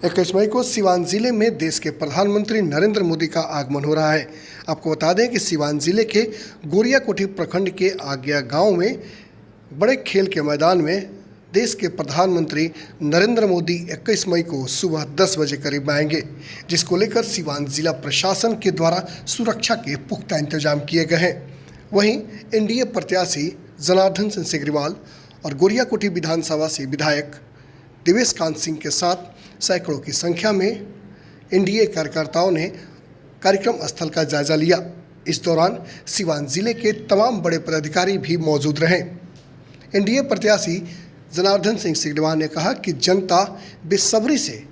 21 मई को सिवान जिले में देश के प्रधानमंत्री नरेंद्र मोदी का आगमन हो रहा है। आपको बता दें कि सिवान जिले के गोरियाकोठी प्रखंड के आज्ञा गांव में बड़े खेल के मैदान में देश के प्रधानमंत्री नरेंद्र मोदी 21 मई को सुबह 10 बजे करीब आएंगे, जिसको लेकर सिवान जिला प्रशासन के द्वारा सुरक्षा के पुख्ता इंतजाम किए गए हैं। वहीं एनडीए प्रत्याशी जनार्दन सिंह सिग्रीवाल और गोरियाकोठी विधानसभा से विधायक देवेश कांत सिंह के साथ सैकड़ों की संख्या में एनडीए कार्यकर्ताओं ने कार्यक्रम स्थल का जायजा लिया। इस दौरान सिवान जिले के तमाम बड़े पदाधिकारी भी मौजूद रहे। एनडीए प्रत्याशी जनार्दन सिंह सिग्रीवाल ने कहा कि जनता बेसब्री से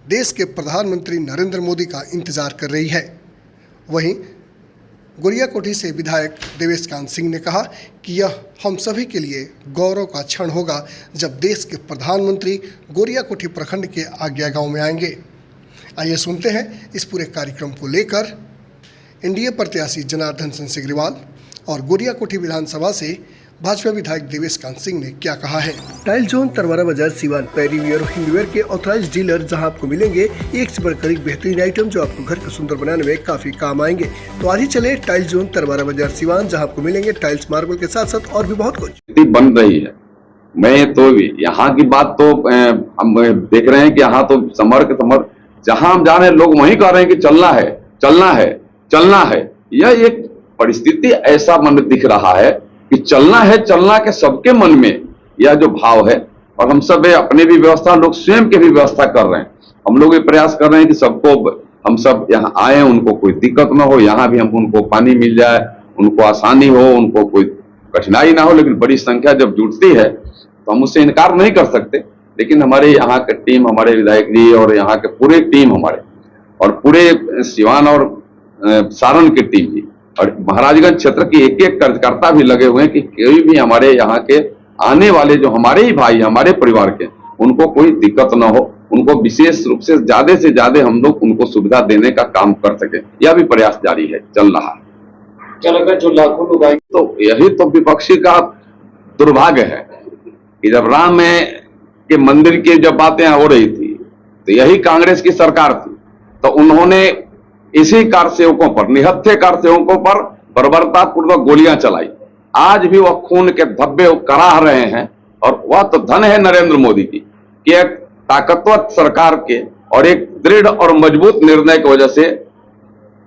देश के प्रधानमंत्री नरेंद्र मोदी का इंतजार कर रही है। वहीं गोरियाकोठी से विधायक देवेश कांत सिंह ने कहा कि यह हम सभी के लिए गौरव का क्षण होगा जब देश के प्रधानमंत्री गोरियाकोठी प्रखंड के आज्ञा गांव में आएंगे। आइए सुनते हैं इस पूरे कार्यक्रम को लेकर एनडीए प्रत्याशी जनार्दन सिंह सिग्रीवाल और गोरियाकोठी विधानसभा से भाजपा विधायक देवेश कांत सिंह ने क्या कहा है। टाइल जोन तरवारा बाजार सिवान पैरीवियर और हिंदवेयर के ऑथराइज्ड डीलर, जहां आपको मिलेंगे एक से बढ़कर एक बेहतरीन आइटम जो आपको घर को सुंदर बनाने में काफी काम आएंगे। तो आज ही चले टाइल जोन तरवारा बाजार सिवान, जहां आपको मिलेंगे टाइल्स, मार्बल के साथ साथ और भी बहुत कुछ बन रही है। मैं तो यहाँ की बात तो हम देख रहे हैं कि यहाँ तो समर जहाँ हम जा रहे हैं लोग वही कह रहे हैं कि चलना है, चलना है, चलना है। यह एक परिस्थिति ऐसा मन दिख रहा है कि चलना है, चलना के सबके मन में यह जो भाव है। और हम सब अपने भी व्यवस्था, लोग स्वयं के भी व्यवस्था कर रहे हैं। हम लोग ये प्रयास कर रहे हैं कि सबको, हम सब यहाँ आए, उनको कोई दिक्कत ना हो, यहाँ भी हम उनको पानी मिल जाए, उनको आसानी हो, उनको कोई कठिनाई ना हो। लेकिन बड़ी संख्या जब जुटती है तो हम उससे इनकार नहीं कर सकते। लेकिन हमारे यहाँ के टीम, हमारे विधायक जी और यहाँ के पूरे टीम हमारे और पूरे सिवान और सारण की टीम भी और महाराजगंज क्षेत्र की एक एक कार्यकर्ता भी लगे हुए हैं कि कोई भी हमारे यहाँ के आने वाले जो हमारे ही भाई, हमारे परिवार के, उनको कोई दिक्कत ना हो, उनको विशेष रूप से ज्यादा हम लोग उनको सुविधा देने का काम कर सके। यह भी प्रयास जारी है, चल रहा है। क्या लगा जो लाखों लोग आएंगे? तो यही तो विपक्षी का दुर्भाग्य है कि जब राम के मंदिर की जब बातें हो रही थी तो यही कांग्रेस की सरकार थी, तो उन्होंने इसी कारसेवकों पर, निहत्थे कारसेवकों पर बर्बरतापूर्वक गोलियां चलाई। आज भी वह खून के धब्बे कराह रहे हैं। और वह तो धन है नरेंद्र मोदी की कि एक ताकतवर सरकार के और एक दृढ़ और मजबूत निर्णय की वजह से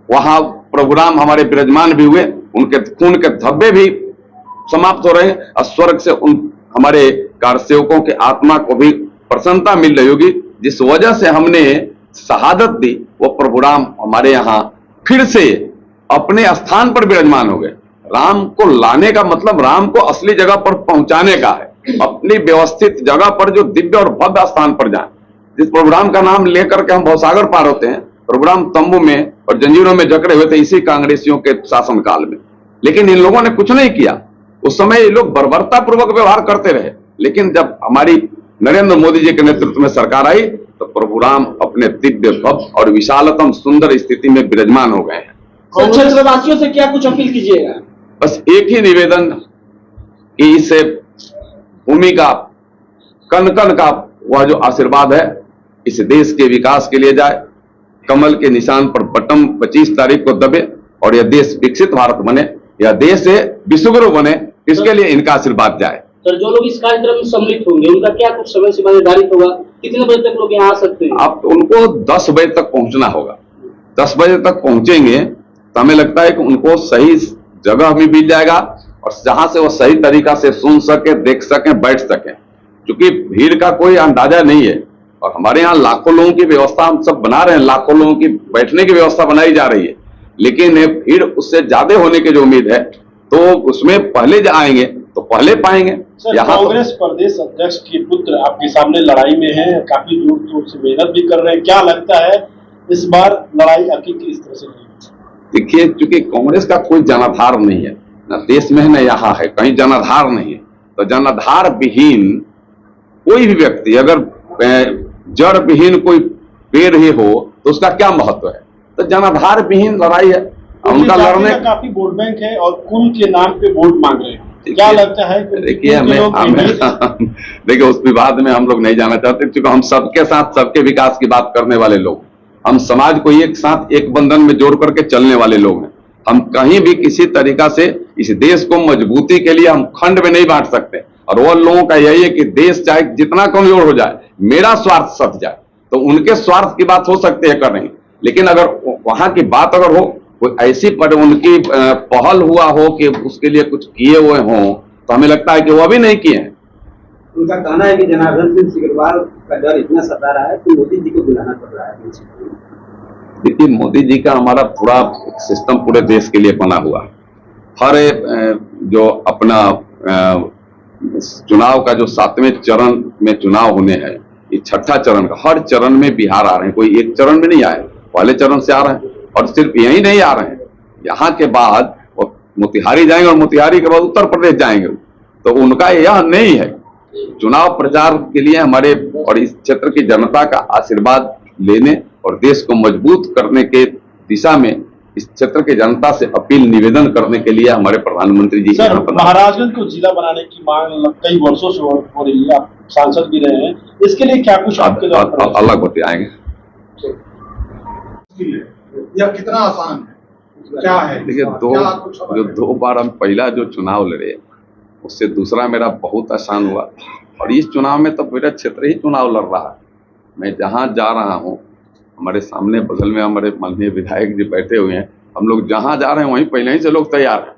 वहां प्रोग्राम हमारे विराजमान भी हुए, उनके खून के धब्बे भी समाप्त हो रहे हैं और स्वर्ग से उन हमारे कारसेवकों के आत्मा को भी प्रसन्नता मिल रही होगी। जिस वजह से हमने शहादत दी, वो प्रभु राम हमारे यहाँ फिर से अपने स्थान पर विराजमान हो गए। राम को लाने का मतलब राम को असली जगह पर पहुंचाने का है, अपनी व्यवस्थित जगह पर जो दिव्य और भव्य स्थान पर जाए। जिस प्रभु राम का नाम लेकर के हम भवसागर पार होते हैं, प्रभु राम तंबू में और जंजीरों में जकड़े हुए थे इसी कांग्रेसियों के शासनकाल में। लेकिन इन लोगों ने कुछ नहीं किया। उस समय ये लोग बर्बरता पूर्वक व्यवहार करते रहे। लेकिन जब हमारी नरेंद्र मोदी जी के नेतृत्व में सरकार आई तो प्रभु राम अपने दिव्य भव्य और विशालतम सुंदर स्थिति में विराजमान हो गए हैं। क्षेत्रवासियों से क्या कुछ अपील कीजिएगा? बस एक ही निवेदन कि इस भूमि का कण कण का वह जो आशीर्वाद है इस देश के विकास के लिए जाए। कमल के निशान पर बटन 25 तारीख को दबे और यह देश विकसित भारत बने, यह देश विश्वगुरु बने, इसके लिए इनका आशीर्वाद जाए। सर, जो लोग इस कार्यक्रम में सम्मिलित होंगे उनका क्या कुछ समय सीमा निर्धारित होगा? कितने बजे तक लोग यहाँ आ सकते हैं? आप उनको 10 बजे तक पहुंचना होगा। 10 बजे तक पहुंचेंगे तो हमें लगता है कि उनको सही जगह भी मिल जाएगा और जहां से वो सही तरीका से सुन सके, देख सके, बैठ सके। क्योंकि भीड़ का कोई अंदाजा नहीं है और हमारे यहाँ लाखों लोगों की व्यवस्था हम सब बना रहे हैं, लाखों लोगों की बैठने की व्यवस्था बनाई जा रही है। लेकिन भीड़ उससे ज्यादा होने की जो उम्मीद है तो उसमें पहले आएंगे तो पहले पाएंगे। कांग्रेस प्रदेश अध्यक्ष के पुत्र आपके सामने लड़ाई में हैं, काफी जोर शोर से मेहनत भी कर रहे हैं। क्या लगता है इस बार लड़ाई आखिर किस तरह से नहीं? देखिए, क्योंकि कांग्रेस का कोई जनाधार नहीं है, न देश में है न यहाँ है, कहीं जनाधार नहीं है। तो जनाधार विहीन कोई भी व्यक्ति, अगर जड़ विहीन कोई पेड़ ही हो तो उसका क्या महत्व है? तो जनाधार विहीन लड़ाई है। उनका लड़ने काफी वोट बैंक है और कुल के नाम पे वोट मांग रहे हैं। क्या लगता है कि देखिए देखिए उस विवाद में हम लोग नहीं जाना चाहते, क्योंकि हम सबके साथ सबके विकास की बात करने वाले लोग, हम समाज को एक साथ एक बंधन में जोड़ करके चलने वाले लोग हैं। हम कहीं भी किसी तरीका से इस देश को मजबूती के लिए हम खंड में नहीं बांट सकते, और वो लोगों का यही है कि देश चाहे जितना कमजोर हो जाए, मेरा स्वार्थ सध जाए, तो उनके स्वार्थ की बात हो सकती है कर नहीं, लेकिन अगर वहां की बात अगर हो, कोई ऐसी पर उनकी पहल हुआ हो कि उसके लिए कुछ किए हुए हों, तो हमें लगता है कि वो अभी नहीं किए हैं। उनका कहना है कि जनार्दन सिंह सिकरवार का डर इतना सता रहा है कि मोदी जी को बुलाना पड़ रहा है। देखिए मोदी जी का हमारा पूरा सिस्टम पूरे देश के लिए बना हुआ है। हर जो अपना चुनाव का जो 7वें चरण में चुनाव होने हैं, ये 6ठा चरण का, हर चरण में बिहार आ रहे हैं, कोई एक चरण में नहीं आए, पहले चरण से आ रहे हैं। और सिर्फ यही नहीं आ रहे हैं, यहाँ के बाद वो मोतिहारी जाएंगे और मोतिहारी के बाद उत्तर प्रदेश जाएंगे, तो उनका यह नहीं है। चुनाव प्रचार के लिए हमारे और इस क्षेत्र की जनता का आशीर्वाद लेने और देश को मजबूत करने के दिशा में इस क्षेत्र की जनता से अपील निवेदन करने के लिए हमारे प्रधानमंत्री जी सर, महाराजगंज को जिला बनाने की मांग कई वर्षों से हो रही है, आप सांसद भी रहे हैं, इसके लिए क्या कुछ आपके द्वारा अलग होते आएंगे? यह कितना आसान है, क्या है? देखिए दो बार हम पहला जो चुनाव लड़े उससे दूसरा मेरा बहुत आसान हुआ, और इस चुनाव में तो मेरा क्षेत्र ही चुनाव लड़ रहा है। मैं जहां जा रहा हूं, हमारे सामने बगल में हमारे माननीय विधायक जी बैठे हुए हैं, हम लोग जहां जा रहे हैं वहीं पहले ही से लोग तैयार हैं।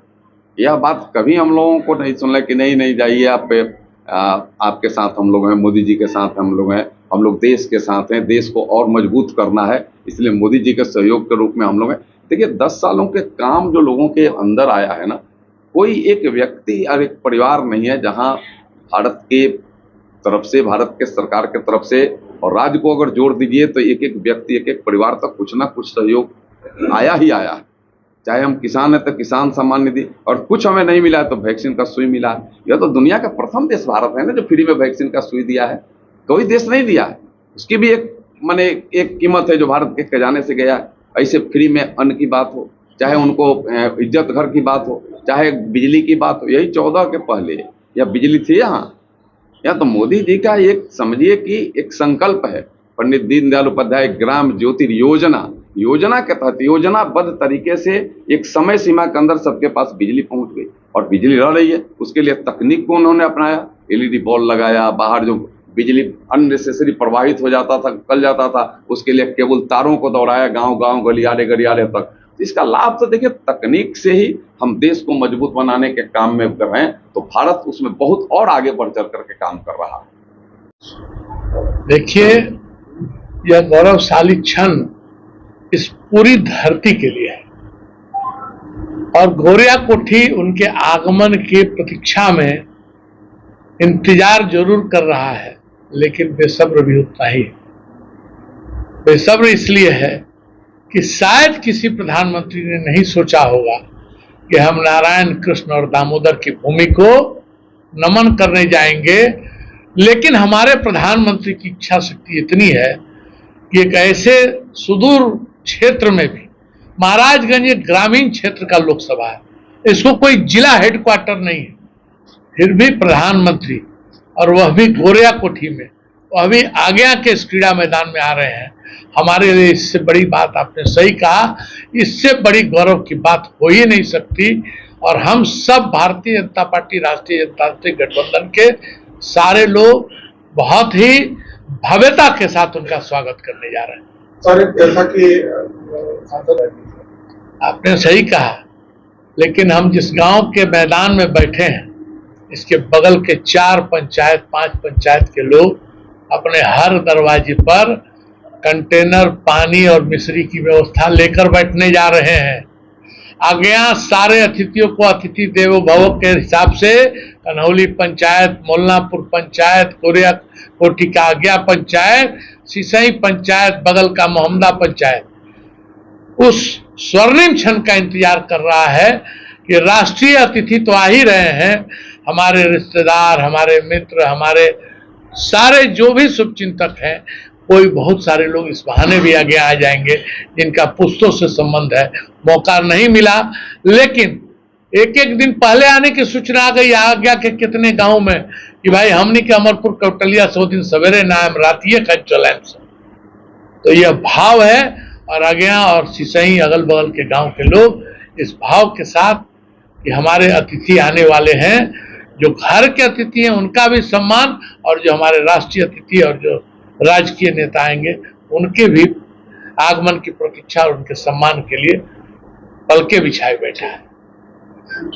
यह बात कभी हम लोगों को नहीं सुनना कि नहीं जाइए, आपके साथ हम लोग हैं, मोदी जी के साथ हम लोग हैं, हम लोग देश के साथ हैं, देश को और मजबूत करना है, इसलिए मोदी जी के सहयोग के रूप में हम लोग हैं। देखिए 10 सालों के काम जो लोगों के अंदर आया है ना, कोई एक व्यक्ति और एक परिवार नहीं है जहां भारत के तरफ से, भारत के सरकार के तरफ से और राज्य को अगर जोड़ दीजिए तो एक एक व्यक्ति, एक एक परिवार तक कुछ ना कुछ सहयोग आया ही आया है। चाहे हम किसान हैं तो किसान सम्मान निधि, और कुछ हमें नहीं मिला है तो वैक्सीन का सुई मिला है। यह तो दुनिया का प्रथम देश भारत है ना जो फ्री में वैक्सीन का सुई दिया है, कोई देश नहीं दिया है। उसकी भी एक कीमत है जो भारत के खजाने से गया है। ऐसे फ्री में अन्न की बात हो, चाहे उनको इज्जत घर की बात हो, चाहे बिजली की बात हो, यही 14 के पहले या बिजली थी यहाँ तो मोदी जी का एक समझिए कि एक संकल्प है, पंडित दीनदयाल उपाध्याय ग्राम ज्योति योजना के तहत योजनाबद्ध तरीके से एक समय सीमा के अंदर सबके पास बिजली पहुंच गई और बिजली रह रही है। उसके लिए तकनीक को उन्होंने अपनाया, LED बॉल लगाया, बाहर जो बिजली अननेसेसरी प्रवाहित हो जाता था, कल जाता था, उसके लिए केबल तारों को दौड़ाया गांव गलियारे तक। इसका लाभ तो देखिए तकनीक से ही हम देश को मजबूत बनाने के काम में कर रहे हैं, तो भारत उसमें बहुत और आगे बढ़ चढ़ करके काम कर रहा है। देखिए यह गौरवशाली क्षण इस पूरी धरती के लिए है, और गोरिया कोठी उनके आगमन की प्रतीक्षा में इंतजार जरूर कर रहा है, लेकिन बेसब्र भी उतना ही है। बेसब्र इसलिए है कि शायद किसी प्रधानमंत्री ने नहीं सोचा होगा कि हम नारायण, कृष्ण और दामोदर की भूमि को नमन करने जाएंगे, लेकिन हमारे प्रधानमंत्री की इच्छा शक्ति इतनी है कि एक ऐसे सुदूर क्षेत्र में भी, महाराजगंज एक ग्रामीण क्षेत्र का लोकसभा है, इसको कोई जिला हेडक्वार्टर नहीं है, फिर भी प्रधानमंत्री, और वह भी गोरिया कोठी में, वह भी आगे के इस क्रीड़ा मैदान में आ रहे हैं। हमारे लिए इससे बड़ी बात, आपने सही कहा, इससे बड़ी गौरव की बात हो ही नहीं सकती। और हम सब भारतीय जनता पार्टी, राष्ट्रीय जनतांत्रिक गठबंधन के सारे लोग बहुत ही भव्यता के साथ उनका स्वागत करने जा रहे हैं। सर जैसा कि आपने सही कहा, लेकिन हम जिस गांव के मैदान में बैठे हैं, इसके बगल के 4 पंचायत, 5 पंचायत के लोग अपने हर दरवाजे पर कंटेनर, पानी और मिश्री की व्यवस्था लेकर बैठने जा रहे हैं। आज्ञा सारे अतिथियों को अतिथि देवो भव के हिसाब से कन्हौली पंचायत, मोलनापुर पंचायत, गोरिया कोठी का आज्ञा पंचायत, सिसई पंचायत, बगल का मोहम्मदा पंचायत उस स्वर्णिम क्षण का इंतजार कर रहा है कि राष्ट्रीय अतिथि तो आ ही रहे हैं, हमारे रिश्तेदार, हमारे मित्र, हमारे सारे जो भी शुभचिंतक हैं, कोई बहुत सारे लोग इस बहाने भी आगे आ जाएंगे जिनका पुश्तों से संबंध है। मौका नहीं मिला, लेकिन एक एक दिन पहले आने की सूचना आ गई आज्ञा के कितने गांव में कि भाई हमने के अमरपुर कौटलिया 100 दिन सवेरे नाम रातिये खा चलाम से। तो यह भाव है और आज्ञा और सिसई अगल बगल के गांव के लोग इस भाव के साथ कि हमारे अतिथि आने वाले हैं, जो घर के अतिथि हैं उनका भी सम्मान, और जो हमारे राष्ट्रीय अतिथि और जो राजकीय नेता आएंगे उनके भी आगमन की प्रतीक्षा और उनके सम्मान के लिए पलके बिछाए बैठा है।